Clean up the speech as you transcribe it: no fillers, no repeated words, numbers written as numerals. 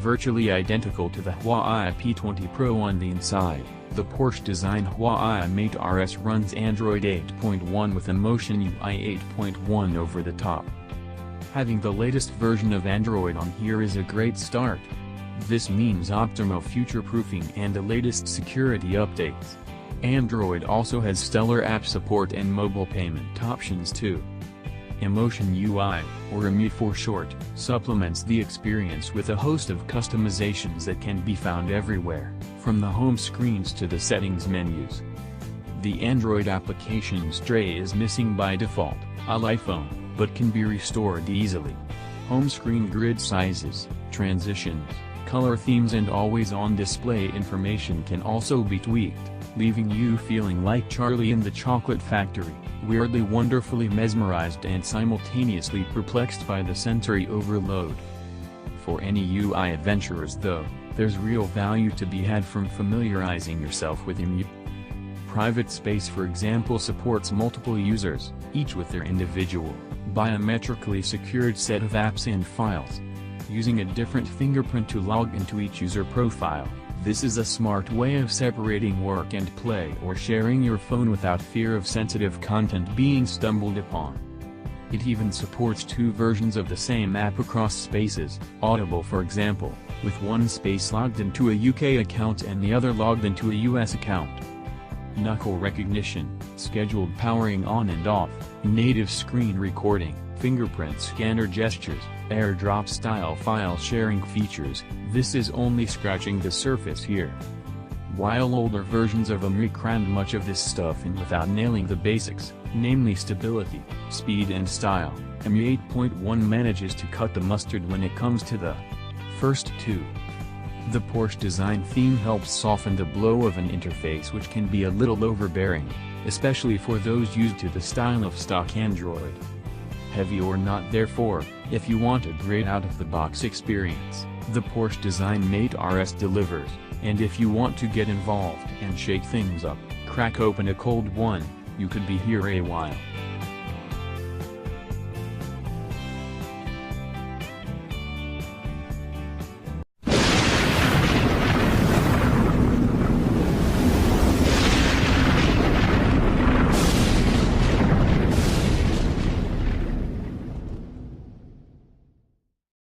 virtually identical to the Huawei P20 Pro on the inside. The Porsche-designed Huawei Mate RS runs Android 8.1 with Emotion UI 8.1 over the top. Having the latest version of Android on here is a great start. This means optimal future-proofing and the latest security updates. Android also has stellar app support and mobile payment options too. Emotion UI, or EMU for short, supplements the experience with a host of customizations that can be found everywhere, from the home screens to the settings menus. The Android applications tray is missing by default, a la iPhone, but can be restored easily. Home screen grid sizes, transitions, color themes and always-on display information can also be tweaked, leaving you feeling like Charlie in the Chocolate Factory, weirdly wonderfully mesmerized and simultaneously perplexed by the sensory overload. For any UI adventurers though, there's real value to be had from familiarizing yourself with EMU. Private Space for example supports multiple users, each with their individual, biometrically secured set of apps and files. Using a different fingerprint to log into each user profile, this is a smart way of separating work and play or sharing your phone without fear of sensitive content being stumbled upon. It even supports two versions of the same app across spaces, Audible for example, with one space logged into a UK account and the other logged into a US account. Knuckle recognition, scheduled powering on and off, native screen recording, fingerprint scanner gestures, AirDrop style file sharing features, this is only scratching the surface here. While older versions of EMU crammed much of this stuff in without nailing the basics, namely stability, speed and style, EMU 8.1 manages to cut the mustard when it comes to the first two. The Porsche design theme helps soften the blow of an interface which can be a little overbearing, especially for those used to the style of stock Android. Heavy or not therefore, if you want a great out-of-the-box experience, the Porsche design Mate RS delivers, and if you want to get involved and shake things up, crack open a cold one, you could be here a while.